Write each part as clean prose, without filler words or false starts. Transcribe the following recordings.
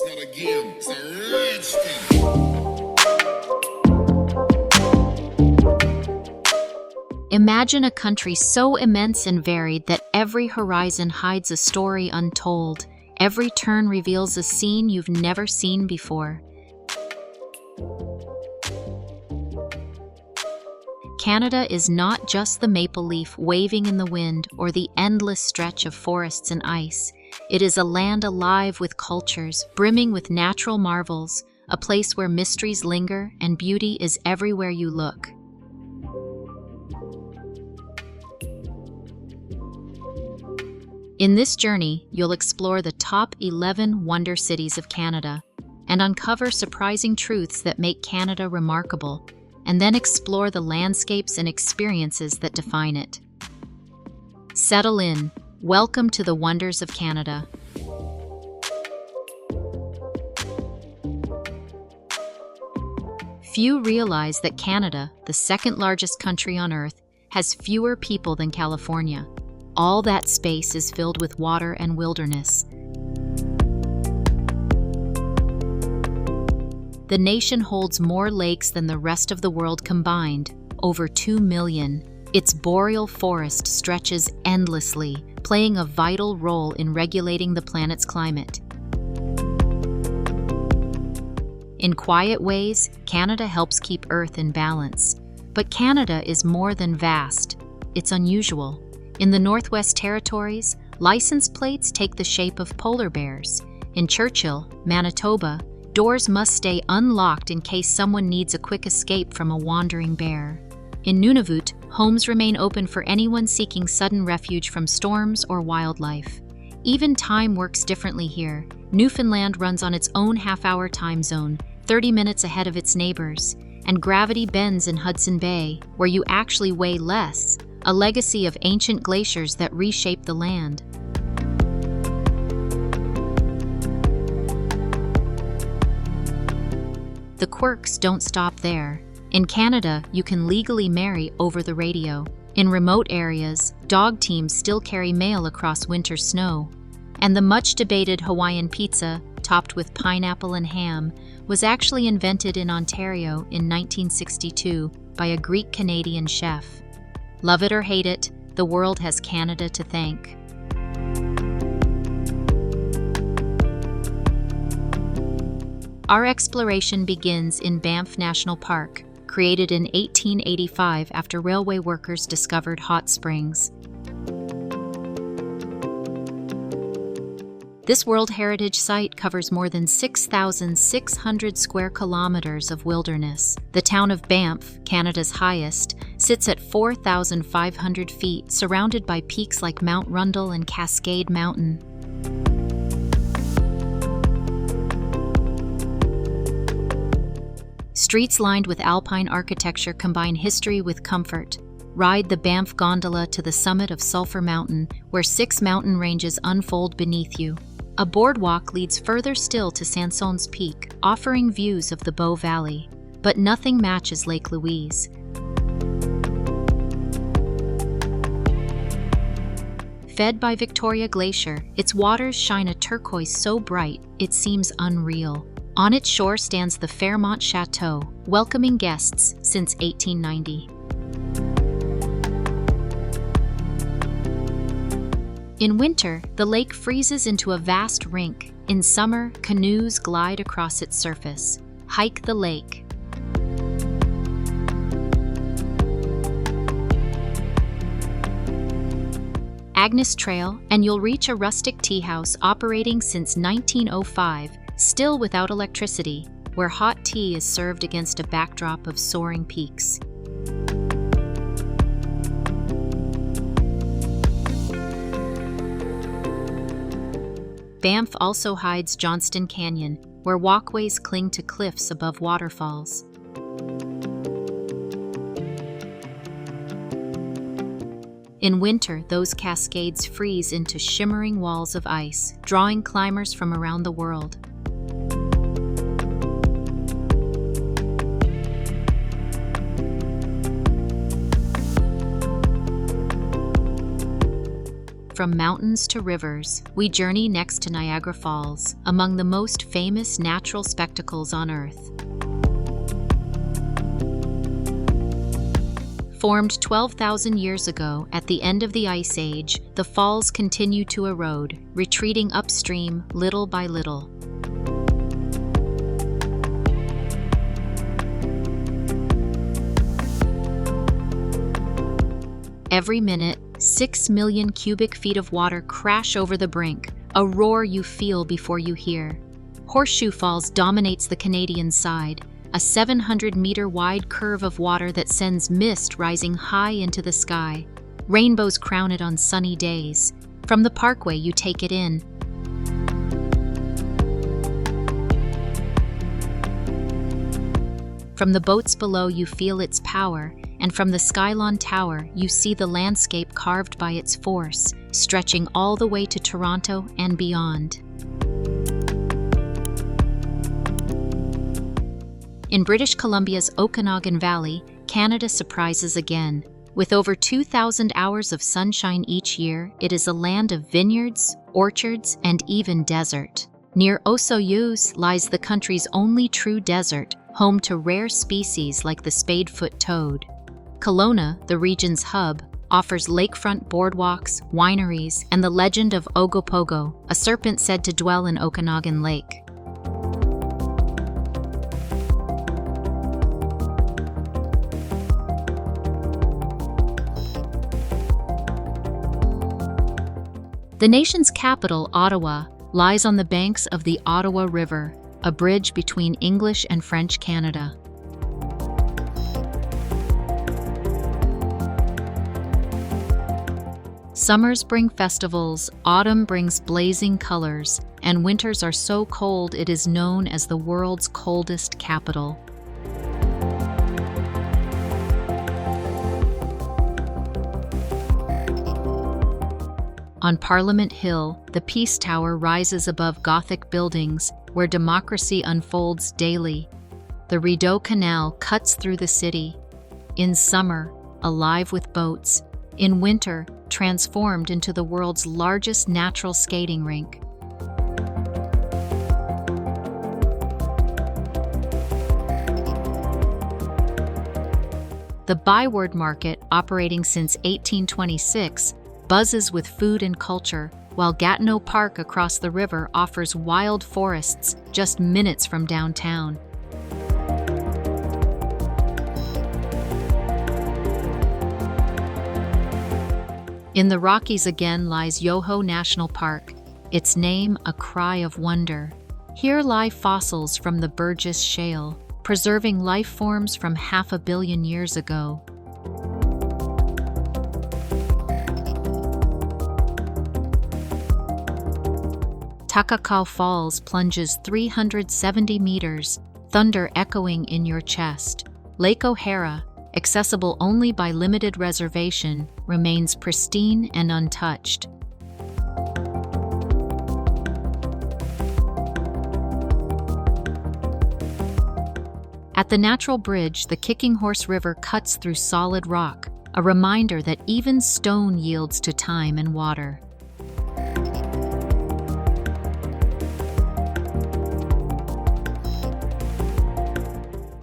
not a game, it's a rich thing. Imagine a country so immense and varied that every horizon hides a story untold. Every turn reveals a scene you've never seen before. Canada is not just the maple leaf waving in the wind or the endless stretch of forests and ice. It is a land alive with cultures, brimming with natural marvels, a place where mysteries linger and beauty is everywhere you look. In this journey, you'll explore the top 11 wonder cities of Canada and uncover surprising truths that make Canada remarkable, and then explore the landscapes and experiences that define it. Settle in. Welcome to the wonders of Canada. Few realize that Canada, the second largest country on Earth, has fewer people than California. All that space is filled with water and wilderness. The nation holds more lakes than the rest of the world combined, over 2 million. Its boreal forest stretches endlessly, playing a vital role in regulating the planet's climate. In quiet ways, Canada helps keep Earth in balance. But Canada is more than vast. It's unusual. In the Northwest Territories, license plates take the shape of polar bears. In Churchill, Manitoba, doors must stay unlocked in case someone needs a quick escape from a wandering bear. In Nunavut, homes remain open for anyone seeking sudden refuge from storms or wildlife. Even time works differently here. Newfoundland runs on its own half-hour time zone, 30 minutes ahead of its neighbors. And gravity bends in Hudson Bay, where you actually weigh less, a legacy of ancient glaciers that reshape the land. The quirks don't stop there. In Canada, you can legally marry over the radio. In remote areas, dog teams still carry mail across winter snow. And the much-debated Hawaiian pizza, topped with pineapple and ham, was actually invented in Ontario in 1962 by a Greek-Canadian chef. Love it or hate it, the world has Canada to thank. Our exploration begins in Banff National Park, created in 1885 after railway workers discovered hot springs. This World Heritage Site covers more than 6,600 square kilometers of wilderness. The town of Banff, Canada's highest, sits at 4,500 feet, surrounded by peaks like Mount Rundle and Cascade Mountain. Streets lined with alpine architecture combine history with comfort. Ride the Banff gondola to the summit of Sulphur Mountain, where 6 mountain ranges unfold beneath you. A boardwalk leads further still to Sanson's Peak, offering views of the Bow Valley. But nothing matches Lake Louise. Fed by Victoria Glacier, its waters shine a turquoise so bright it seems unreal. On its shore stands the Fairmont Chateau, welcoming guests since 1890. In winter, the lake freezes into a vast rink. In summer, canoes glide across its surface. Hike the lake. Agnes Trail, and you'll reach a rustic tea house operating since 1905, still without electricity, where hot tea is served against a backdrop of soaring peaks. Banff also hides Johnston Canyon, where walkways cling to cliffs above waterfalls. In winter, those cascades freeze into shimmering walls of ice, drawing climbers from around the world. From mountains to rivers, we journey next to Niagara Falls, among the most famous natural spectacles on Earth. Formed 12,000 years ago at the end of the Ice Age, the falls continue to erode, retreating upstream little by little. Every minute, 6 million cubic feet of water crash over the brink, a roar you feel before you hear. Horseshoe Falls dominates the Canadian side, a 700-meter wide curve of water that sends mist rising high into the sky. Rainbows crown it on sunny days. From the parkway, you take it in. From the boats below, you feel its power, and from the Skylon Tower, you see the landscape carved by its force, stretching all the way to Toronto and beyond. In British Columbia's Okanagan Valley, Canada surprises again. With over 2,000 hours of sunshine each year, it is a land of vineyards, orchards, and even desert. Near Osoyoos lies the country's only true desert, home to rare species like the spadefoot toad. Kelowna, the region's hub, offers lakefront boardwalks, wineries, and the legend of Ogopogo, a serpent said to dwell in Okanagan Lake. The nation's capital, Ottawa, lies on the banks of the Ottawa River, a bridge between English and French Canada. Summers bring festivals, autumn brings blazing colors, and winters are so cold it is known as the world's coldest capital. On Parliament Hill, the Peace Tower rises above Gothic buildings, where democracy unfolds daily. The Rideau Canal cuts through the city. In summer, alive with boats. In winter, transformed into the world's largest natural skating rink. The Byward Market, operating since 1826, buzzes with food and culture, while Gatineau Park across the river offers wild forests just minutes from downtown. In the Rockies again lies Yoho National Park, its name a cry of wonder. Here lie fossils from the Burgess Shale, preserving life forms from 500 million years ago. Takakau Falls plunges 370 meters, thunder echoing in your chest. Lake O'Hara, accessible only by limited reservation, remains pristine and untouched. At the Natural Bridge, the Kicking Horse River cuts through solid rock, a reminder that even stone yields to time and water.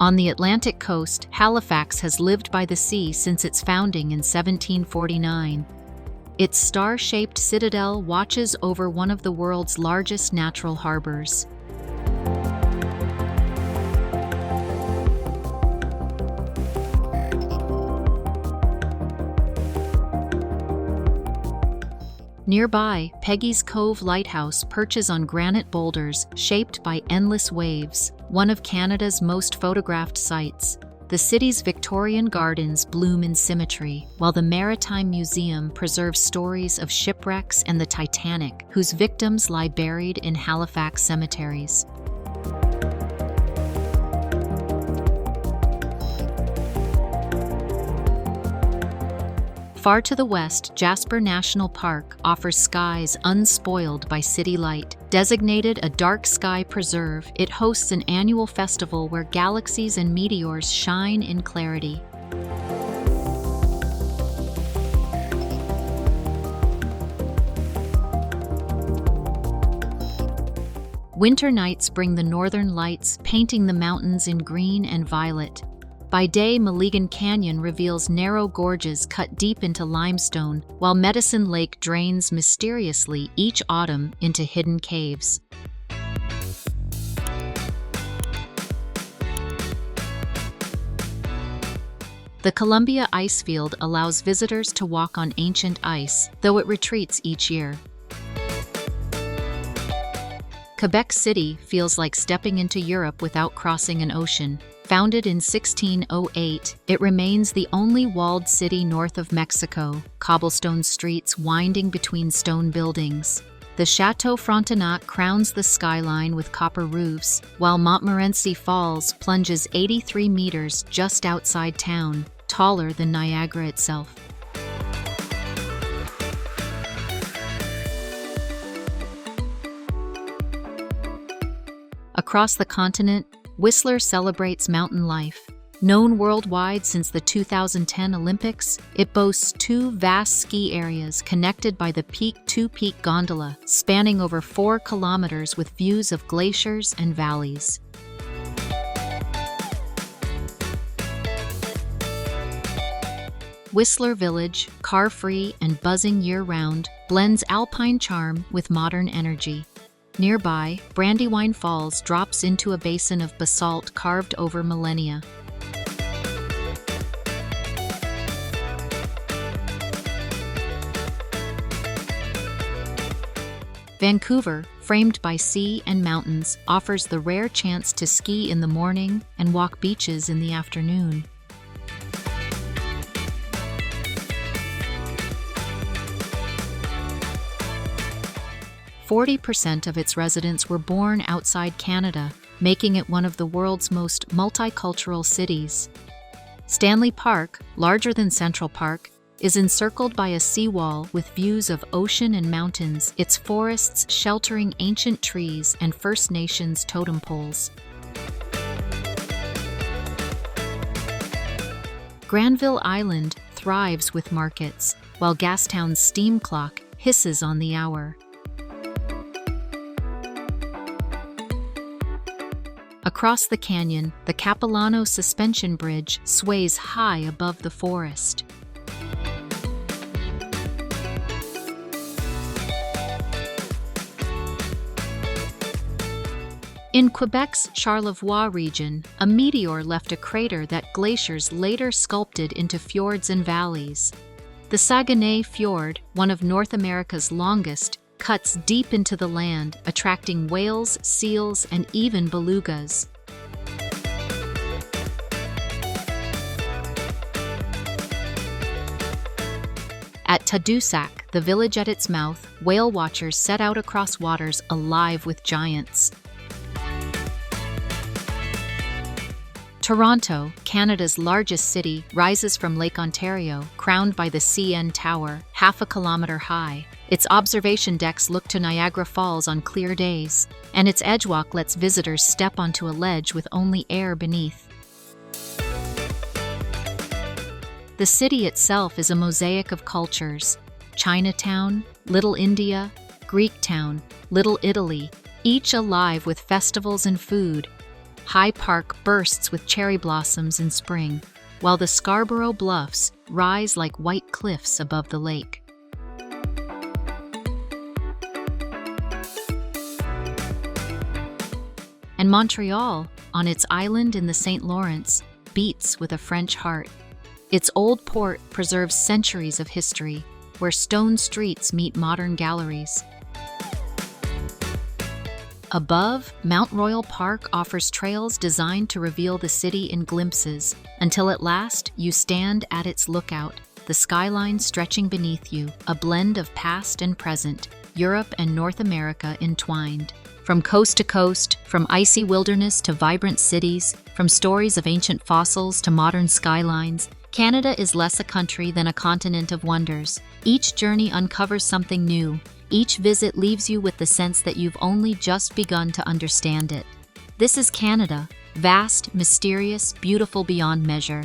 On the Atlantic coast, Halifax has lived by the sea since its founding in 1749. Its star-shaped citadel watches over one of the world's largest natural harbors. Nearby, Peggy's Cove Lighthouse perches on granite boulders shaped by endless waves, one of Canada's most photographed sites. The city's Victorian gardens bloom in symmetry, while the Maritime Museum preserves stories of shipwrecks and the Titanic, whose victims lie buried in Halifax cemeteries. Far to the west, Jasper National Park offers skies unspoiled by city light. Designated a dark sky preserve, it hosts an annual festival where galaxies and meteors shine in clarity. Winter nights bring the northern lights, painting the mountains in green and violet. By day, Milligan Canyon reveals narrow gorges cut deep into limestone, while Medicine Lake drains mysteriously each autumn into hidden caves. The Columbia Icefield allows visitors to walk on ancient ice, though it retreats each year. Quebec City feels like stepping into Europe without crossing an ocean. Founded in 1608, it remains the only walled city north of Mexico, cobblestone streets winding between stone buildings. The Chateau Frontenac crowns the skyline with copper roofs, while Montmorency Falls plunges 83 meters just outside town, taller than Niagara itself. Across the continent, Whistler celebrates mountain life. Known worldwide since the 2010 Olympics, it boasts two vast ski areas connected by the peak-to-peak gondola, spanning over 4 kilometers with views of glaciers and valleys. Whistler Village, car-free and buzzing year-round, blends alpine charm with modern energy. Nearby, Brandywine Falls drops into a basin of basalt carved over millennia. Vancouver, framed by sea and mountains, offers the rare chance to ski in the morning and walk beaches in the afternoon. %40 of its residents were born outside Canada, making it one of the world's most multicultural cities. Stanley Park, larger than Central Park, is encircled by a seawall with views of ocean and mountains, its forests sheltering ancient trees and First Nations totem poles. Granville Island thrives with markets, while Gastown's steam clock hisses on the hour. Across the canyon, the Capilano Suspension Bridge sways high above the forest. In Quebec's Charlevoix region, a meteor left a crater that glaciers later sculpted into fjords and valleys. The Saguenay Fjord, one of North America's longest, cuts deep into the land, attracting whales, seals, and even belugas. At Tadoussac, the village at its mouth, whale watchers set out across waters alive with giants. Toronto, Canada's largest city, rises from Lake Ontario, crowned by the CN Tower, half a kilometer high. Its observation decks look to Niagara Falls on clear days, and its edgewalk lets visitors step onto a ledge with only air beneath. The city itself is a mosaic of cultures: Chinatown, Little India, Greek Town, Little Italy, each alive with festivals and food. High Park bursts with cherry blossoms in spring, while the Scarborough Bluffs rise like white cliffs above the lake. And Montreal, on its island in the St. Lawrence, beats with a French heart. Its old port preserves centuries of history, where stone streets meet modern galleries. Above, Mount Royal Park offers trails designed to reveal the city in glimpses, until at last you stand at its lookout, the skyline stretching beneath you, a blend of past and present, Europe and North America entwined. From coast to coast, from icy wilderness to vibrant cities, from stories of ancient fossils to modern skylines, Canada is less a country than a continent of wonders. Each journey uncovers something new. Each visit leaves you with the sense that you've only just begun to understand it. This is Canada, vast, mysterious, beautiful beyond measure.